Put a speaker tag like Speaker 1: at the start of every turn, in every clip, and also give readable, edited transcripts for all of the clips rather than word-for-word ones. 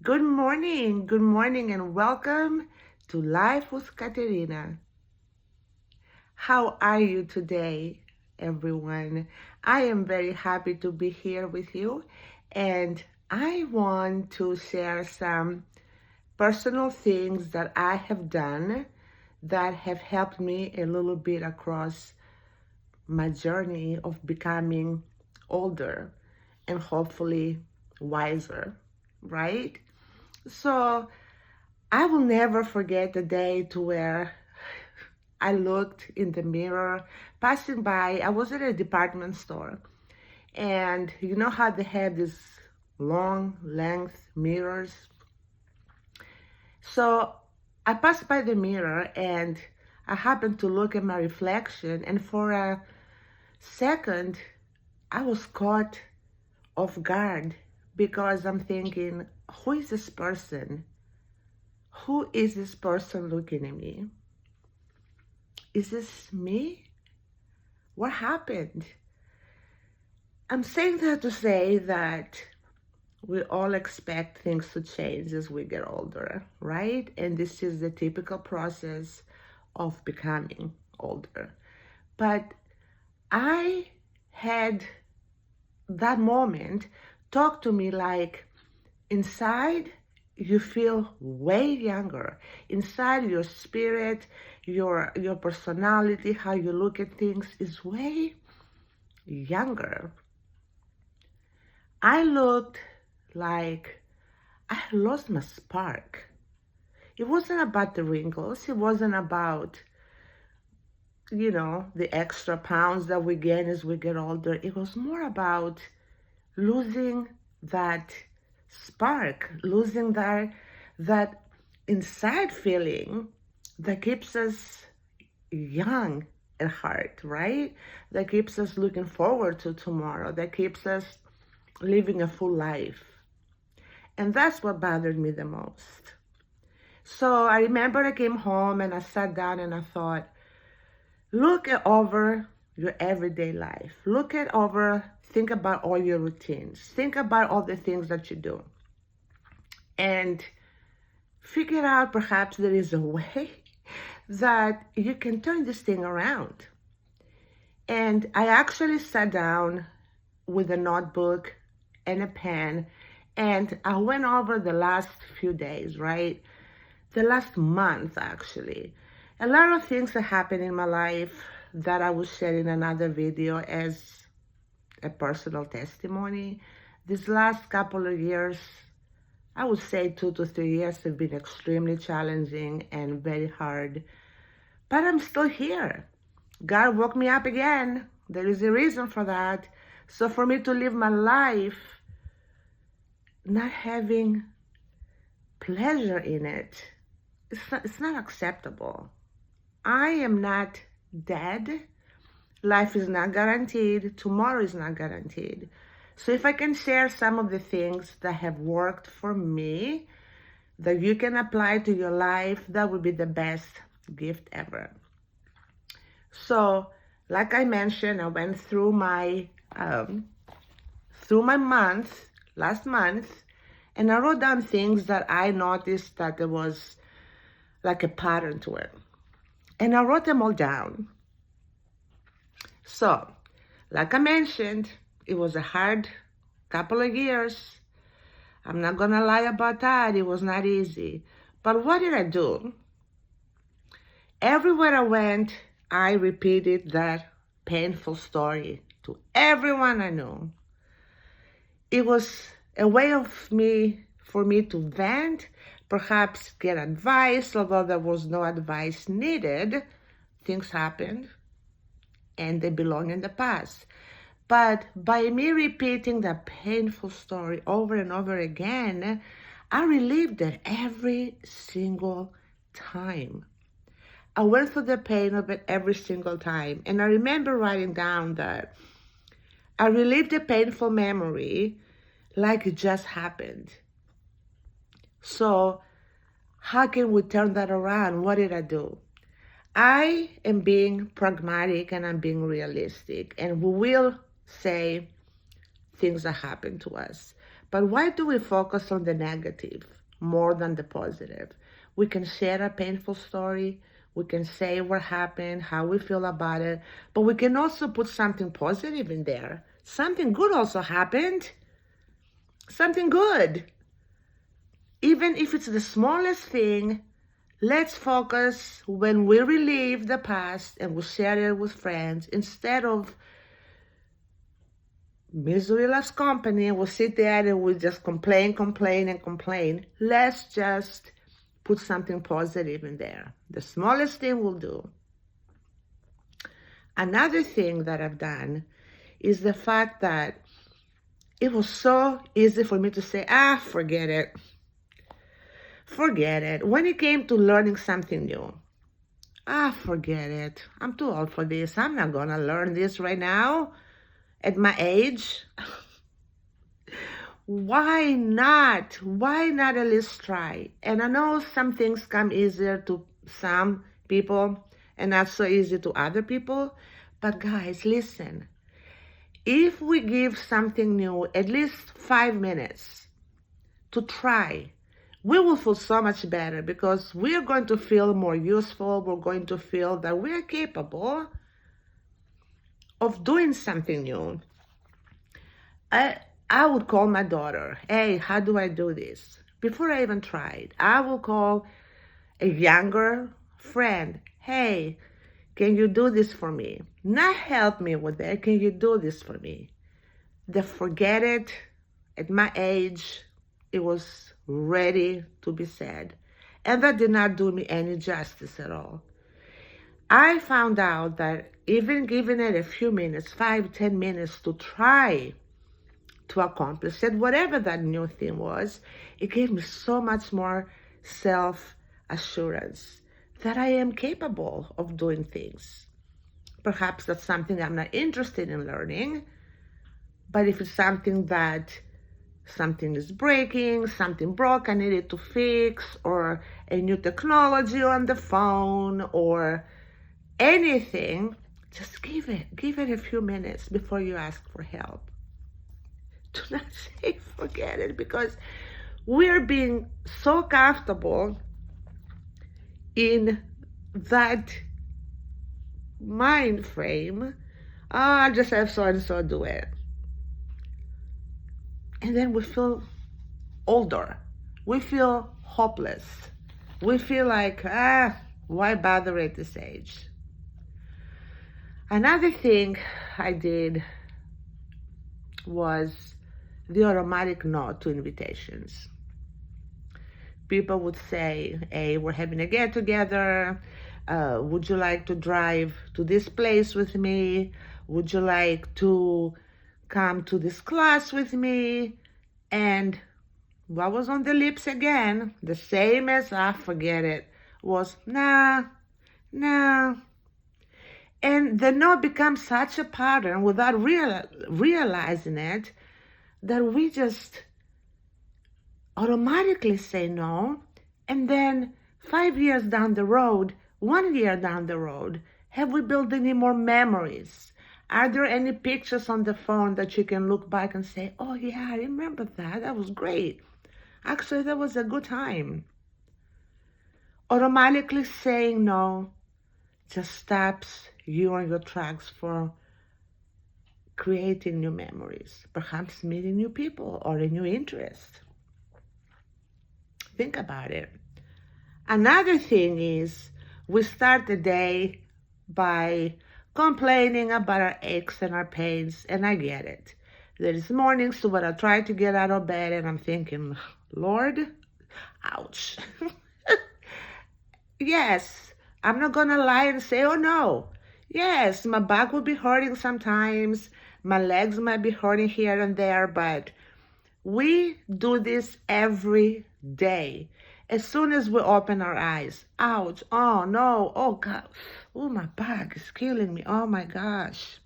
Speaker 1: Good morning, and welcome to Life with Katerina. How are you today, everyone? I am very happy to be here with you, and I want to share some personal things that I have done that have helped me a little bit across my journey of becoming older and hopefully wiser, right? So, I will never forget the day to where I looked in the mirror passing by. I was at a department store, and you know how they have these long length mirrors. So I passed by the mirror and I happened to look at my reflection, and for a second I was caught off guard because I'm thinking, who is this person? Who is this person looking at me? Is this me? What happened? I'm saying that to say that we all expect things to change as we get older, right? And this is the typical process of becoming older. But I had that moment talk to me like inside you feel way younger. Inside your spirit, your personality, how you look at things is way younger. I looked like I had lost my spark. It wasn't about the wrinkles. It wasn't about, the extra pounds that we gain as we get older. It was more about losing that spark, losing that inside feeling that keeps us young at heart, right? That keeps us looking forward to tomorrow, that keeps us living a full life. And that's what bothered me the most. So I remember I came home and I sat down and I thought, look at over your everyday life. Look at over, think about all your routines. Think about all the things that you do. And figure out perhaps there is a way that you can turn this thing around. And I actually sat down with a notebook and a pen and I went over the last few days, right? The last month, actually. A lot of things that happened in my life that I will share in another video as a personal testimony. These last couple of years, I would say 2 to 3 years, have been extremely challenging and very hard. But I'm still here. God woke me up again. There is a reason for that. So for me to live my life not having pleasure in it, it's not acceptable. I am not dead. Life is not guaranteed. Tomorrow is not guaranteed. So if I can share some of the things that have worked for me, that you can apply to your life, that would be the best gift ever. So, like I mentioned, I went through my month last month, and I wrote down things that I noticed that there was like a pattern to it, and I wrote them all down. So, like I mentioned, it was a hard couple of years. I'm not gonna lie about that. It was not easy. But what did I do? Everywhere I went, I repeated that painful story to everyone I knew. It was a way for me to vent, perhaps get advice, although there was no advice needed. Things happened and they belong in the past. But by me repeating that painful story over and over again, I relived it every single time. I went through the pain of it every single time. And I remember writing down that I relived the painful memory like it just happened. So, how can we turn that around? What did I do? I am being pragmatic and I'm being realistic. And we will say things that happen to us. But why do we focus on the negative more than the positive? We can share a painful story. We can say what happened, how we feel about it, but we can also put something positive in there. Something good also happened. Something good. Even if it's the smallest thing, let's focus when we relive the past and we share it with friends instead of misery loves company. We'll sit there and we'll just complain, complain, and complain. Let's just put something positive in there. The smallest thing we'll do. Another thing that I've done is the fact that it was so easy for me to say, forget it. Forget it. When it came to learning something new, forget it. I'm too old for this. I'm not gonna learn this right now at my age. Why not? Why not at least try? And I know some things come easier to some people and not so easy to other people. But guys, listen. If we give something new at least 5 minutes to try, we will feel so much better because we're going to feel more useful. We're going to feel that we're capable of doing something new. I would call my daughter, hey, how do I do this? Before I even tried, I will call a younger friend, hey, can you do this for me? Not help me with it, can you do this for me? The forget it, at my age, it was ready to be said. And that did not do me any justice at all. I found out that even giving it a few minutes, 5-10 minutes to try to accomplish it, whatever that new thing was, it gave me so much more self-assurance that I am capable of doing things. Perhaps that's something I'm not interested in learning, but if it's something that something is breaking, something broke, I needed to fix, or a new technology on the phone, or anything, just give it a few minutes before you ask for help. Do not say forget it, because we're being so comfortable in that mind frame. I'll just have so and so do it. And then we feel older. We feel hopeless. We feel like, why bother at this age? Another thing I did was the automatic no to invitations. People would say, hey, we're having a get together. Would you like to drive to this place with me? Would you like to come to this class with me? And what was on the lips again, the same as forget it, was nah. And the no becomes such a pattern without realizing it, that we just automatically say no, and then 5 years down the road, 1 year down the road, have we built any more memories? Are there any pictures on the phone that you can look back and say, oh yeah, I remember that, that was great. Actually, that was a good time. Automatically saying no just stops you on your tracks for creating new memories, perhaps meeting new people or a new interest. Think about it. Another thing is we start the day by complaining about our aches and our pains, and I get it. There is mornings where I try to get out of bed and I'm thinking, Lord, ouch. Yes, I'm not gonna lie and say, oh no. Yes, my back will be hurting sometimes. My legs might be hurting here and there, but we do this every day. As soon as we open our eyes, ouch, oh no, oh God, oh my back is killing me, oh my gosh.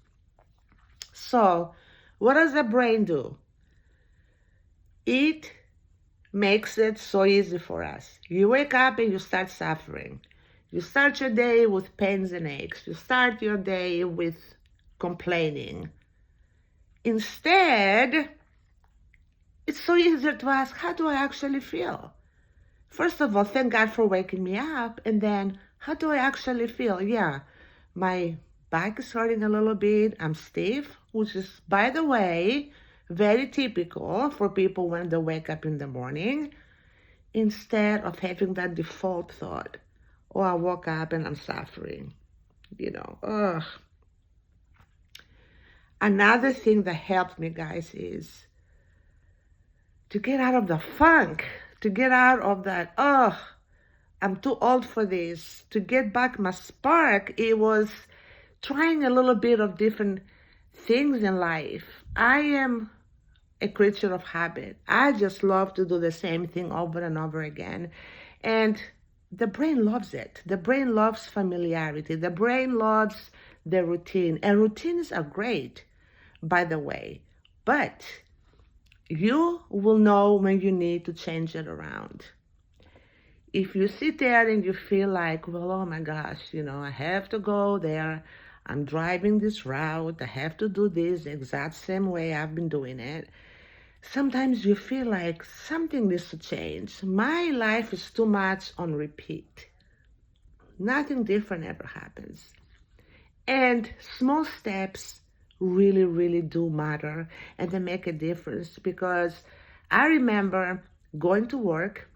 Speaker 1: So, what does the brain do? It makes it so easy for us. You wake up and you start suffering. You start your day with pains and aches. You start your day with complaining. Instead, It's so easier to ask, how do I actually feel? First of all, thank God for waking me up. And then, how do I actually feel? Yeah, my back is hurting a little bit. I'm stiff, which is, by the way, very typical for people when they wake up in the morning, instead of having that default thought, oh, I woke up and I'm suffering. Ugh. Another thing that helped me, guys, is to get out of the funk, to get out of that, oh, I'm too old for this, to get back my spark. It was trying a little bit of different things in life. I am a creature of habit. I just love to do the same thing over and over again. And the brain loves it. The brain loves familiarity. The brain loves the routine. And routines are great, by the way. But you will know when you need to change it around. If you sit there and you feel like, well, oh my gosh, I have to go there. I'm driving this route. I have to do this the exact same way I've been doing it. Sometimes you feel like something needs to change. My life is too much on repeat. Nothing different ever happens. And small steps really, really do matter, and they make a difference, because I remember going to work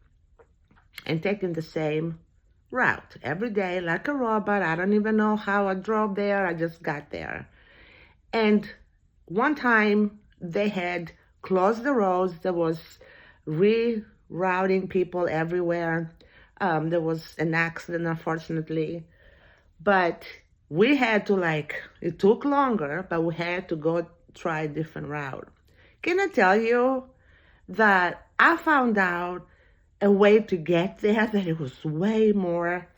Speaker 1: and taking the same route every day like a robot. I don't even know how I drove there. I just got there. And one time they had closed the roads. There was rerouting people everywhere. There was an accident, unfortunately. But we had to, it took longer, but we had to go try a different route. Can I tell you that I found out a way to get there that it was way more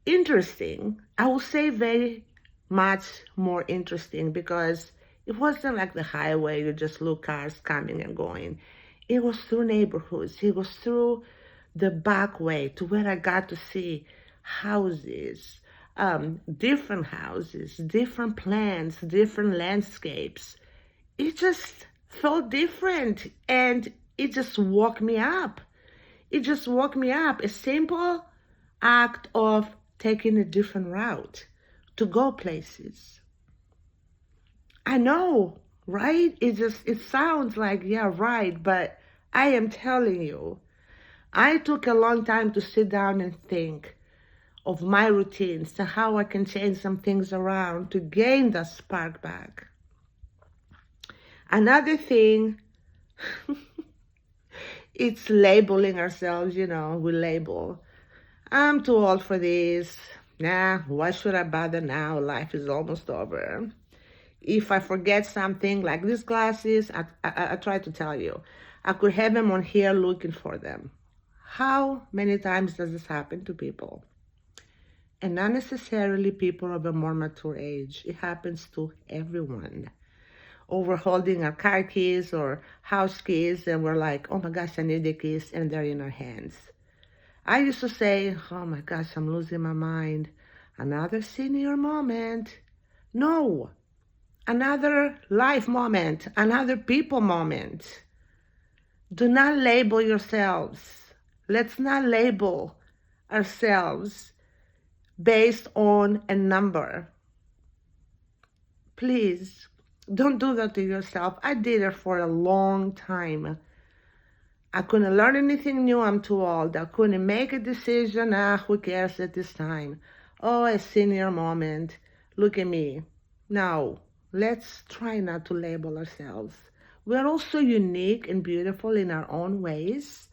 Speaker 1: interesting? I will say very much more interesting, because it wasn't like the highway, you just look cars coming and going. It was through neighborhoods. It was through the back way to where I got to see houses, different houses, different plants, different landscapes. It just felt different, and it just woke me up. It just woke me up. A simple act of taking a different route to go places. I know, right? It sounds like, yeah, right, but I am telling you, I took a long time to sit down and think of my routines and how I can change some things around to gain the spark back. Another thing, it's labeling ourselves, we label. I'm too old for this. Nah, why should I bother now? Life is almost over. If I forget something like these glasses, I try to tell you, I could have them on here looking for them. How many times does this happen to people? And not necessarily people of a more mature age. It happens to everyone. Or we're holding our car keys or house keys, and we're like, oh my gosh, I need the keys, and they're in our hands. I used to say, oh my gosh, I'm losing my mind. Another senior moment. No, another life moment, another people moment. Do not label yourselves. Let's not label ourselves based on a number. Please, don't do that to yourself. I did it for a long time. I couldn't learn anything new. I'm too old. I couldn't make a decision. Who cares at this time? Oh, a senior moment. Look at me. No, let's try not to label ourselves. We're all so unique and beautiful in our own ways.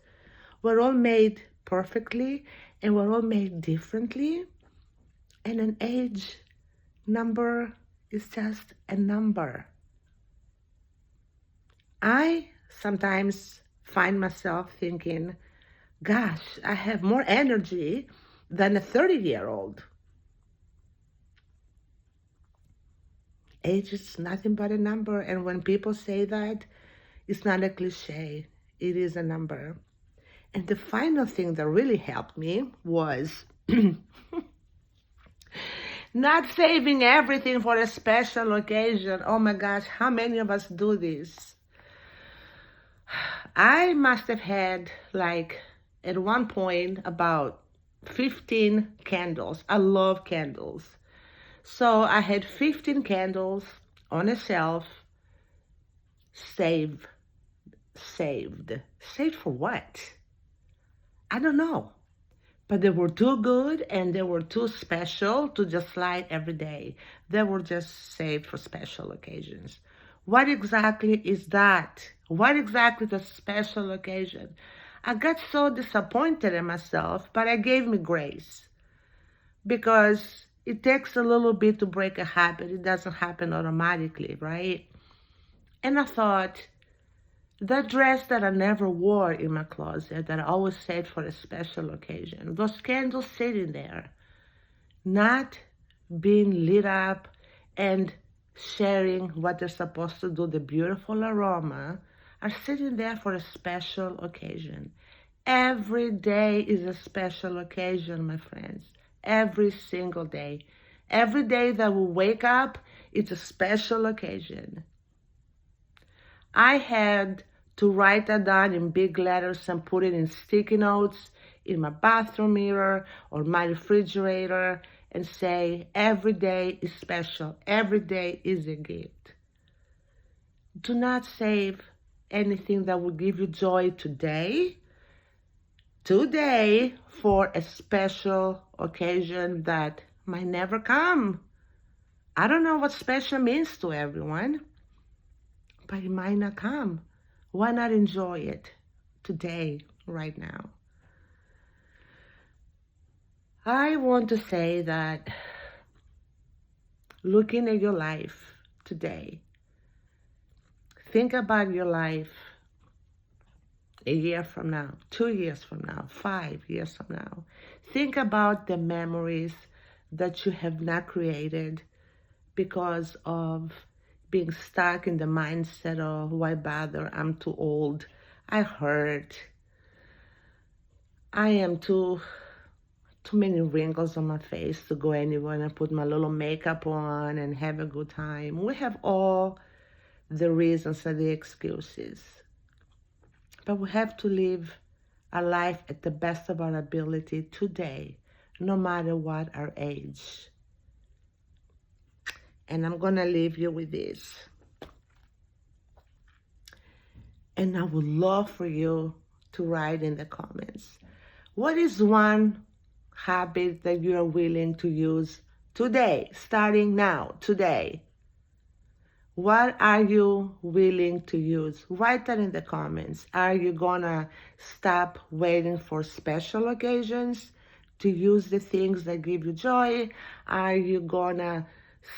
Speaker 1: We're all made perfectly, and we're all made differently. And an age number is just a number. I sometimes find myself thinking, gosh, I have more energy than a 30-year-old. Age is nothing but a number, and when people say that, it's not a cliche. It is a number. And the final thing that really helped me was not saving everything for a special occasion. Oh my gosh, how many of us do this? I must have had, like, at one point, about 15 candles. I love candles. So I had 15 candles on a shelf, saved. Saved. Saved for what? I don't know. But they were too good and they were too special to just light every day. They were just saved for special occasions. What exactly is that? What exactly is a special occasion? I got so disappointed in myself, but I gave me grace because it takes a little bit to break a habit. It doesn't happen automatically, right? And I thought, that dress that I never wore in my closet, that I always saved for a special occasion, those candles sitting there, not being lit up and sharing what they're supposed to do, the beautiful aroma, are sitting there for a special occasion. Every day is a special occasion, my friends. Every single day. Every day that we wake up, it's a special occasion. I had to write that down in big letters and put it in sticky notes in my bathroom mirror or my refrigerator and say, every day is special. Every day is a gift. Do not save anything that will give you joy today for a special occasion that might never come. I don't know what special means to everyone, but it might not come. Why not enjoy it today, right now? I want to say that looking at your life today, think about your life a year from now, 2 years from now, 5 years from now. Think about the memories that you have not created because of being stuck in the mindset of, why bother, I'm too old, I hurt, I am too many wrinkles on my face to go anywhere and put my little makeup on and have a good time. We have all the reasons and the excuses. But we have to live our life at the best of our ability today, no matter what our age. And I'm going to leave you with this. And I would love for you to write in the comments, what is one habit that you are willing to use today, starting now, today? What are you willing to use? Write that in the comments. Are you gonna stop waiting for special occasions to use the things that give you joy? Are you gonna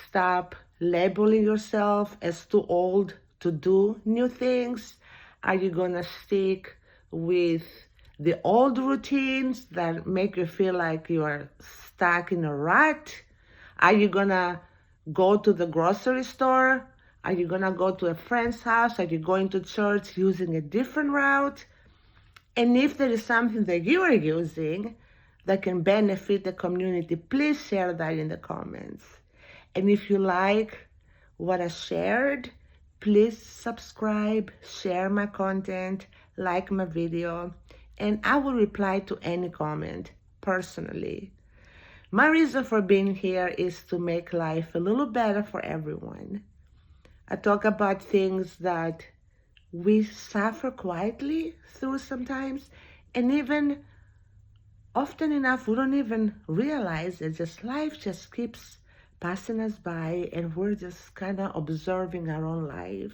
Speaker 1: stop labeling yourself as too old to do new things? Are you gonna stick with the old routines that make you feel like you are stuck in a rut? Are you gonna go to the grocery store? Are you gonna go to a friend's house? Are you going to church using a different route? And if there is something that you are using that can benefit the community, please share that in the comments. And if you like what I shared, please subscribe, share my content, like my video, and I will reply to any comment personally. My reason for being here is to make life a little better for everyone. I talk about things that we suffer quietly through sometimes, and even often enough we don't even realize it. Just life just keeps passing us by and we're just kind of observing our own life.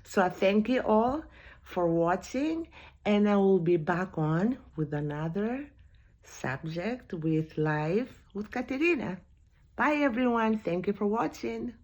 Speaker 1: So I thank you all for watching, and I will be back on with another subject with Life with Katerina. Bye everyone. Thank you for watching.